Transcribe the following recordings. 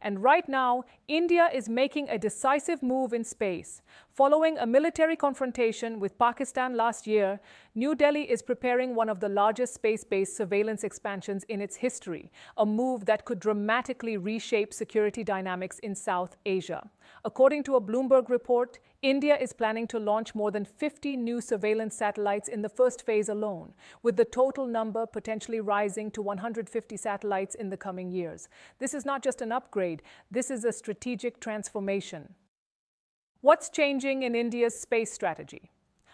And right now, India is making a decisive move in space. Following a military confrontation with Pakistan last year, New Delhi is preparing one of the largest space-based surveillance expansions in its history, a move that could dramatically reshape security dynamics in South Asia. According to a Bloomberg report, India is planning to launch more than 50 new surveillance satellites in the first phase alone, with the total number potentially rising to 150 satellites in the coming years. This is not just an upgrade, this is a strategic transformation. What's changing in India's space strategy?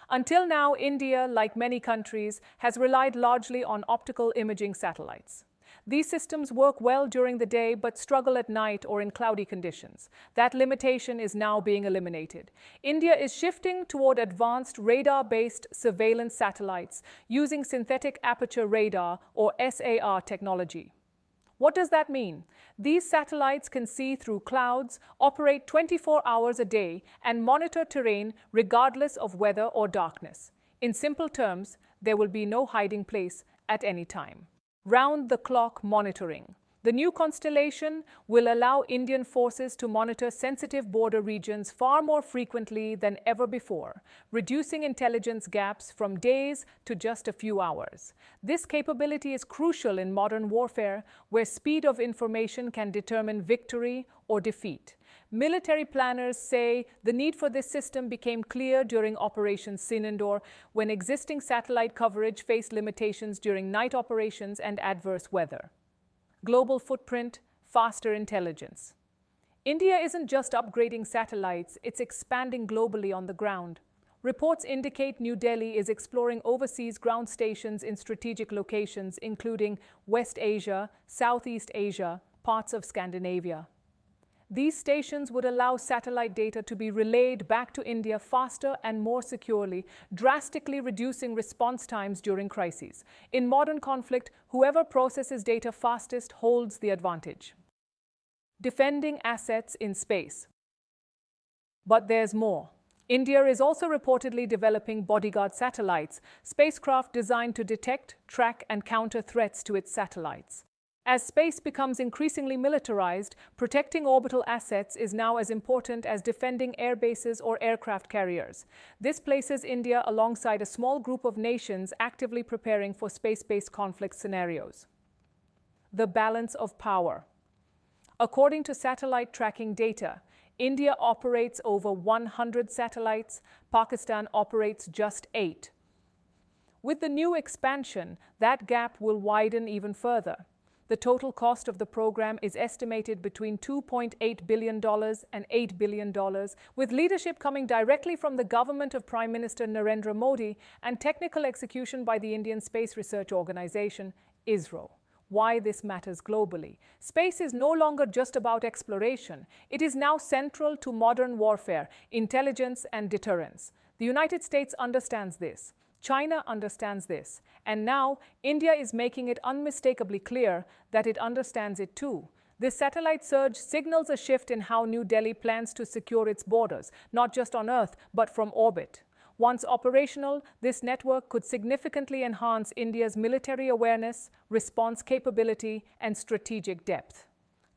Until now, India, like many countries, has relied largely on optical imaging satellites. These systems work well during the day but struggle at night or in cloudy conditions. That limitation is now being eliminated. India is shifting toward advanced radar-based surveillance satellites using synthetic aperture radar or SAR technology. What does that mean? These satellites can see through clouds, operate 24 hours a day, and monitor terrain regardless of weather or darkness. In simple terms, there will be no hiding place at any time. Round-the-clock monitoring. The new constellation will allow Indian forces to monitor sensitive border regions far more frequently than ever before, reducing intelligence gaps from days to just a few hours. This capability is crucial in modern warfare, where speed of information can determine victory or defeat. Military planners say the need for this system became clear during Operation Sinandor, when existing satellite coverage faced limitations during night operations and adverse weather. Global footprint, faster intelligence. India isn't just upgrading satellites, it's expanding globally on the ground. Reports indicate New Delhi is exploring overseas ground stations in strategic locations, including West Asia, Southeast Asia, parts of Scandinavia. These stations would allow satellite data to be relayed back to India faster and more securely, drastically reducing response times during crises. In modern conflict, whoever processes data fastest holds the advantage. Defending assets in space. But there's more. India is also reportedly developing bodyguard satellites, spacecraft designed to detect, track, and counter threats to its satellites. As space becomes increasingly militarized, protecting orbital assets is now as important as defending air bases or aircraft carriers. This places India alongside a small group of nations actively preparing for space-based conflict scenarios. The balance of power. According to satellite tracking data, India operates over 100 satellites, Pakistan operates just 8. With the new expansion, that gap will widen even further. The total cost of the program is estimated between $2.8 billion and $8 billion, with leadership coming directly from the government of Prime Minister Narendra Modi and technical execution by the Indian Space Research Organization, ISRO. Why this matters globally. Space is no longer just about exploration. It is now central to modern warfare, intelligence, and deterrence. The United States understands this. China understands this, and now India is making it unmistakably clear that it understands it too. This satellite surge signals a shift in how New Delhi plans to secure its borders, not just on Earth, but from orbit. Once operational, this network could significantly enhance India's military awareness, response capability, and strategic depth.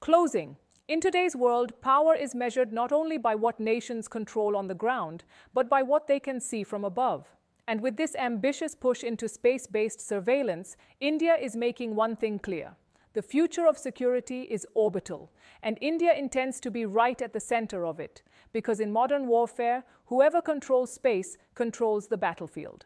Closing. In today's world, power is measured not only by what nations control on the ground, but by what they can see from above. And with this ambitious push into space-based surveillance, India is making one thing clear. The future of security is orbital, and India intends to be right at the center of it, because in modern warfare, whoever controls space controls the battlefield.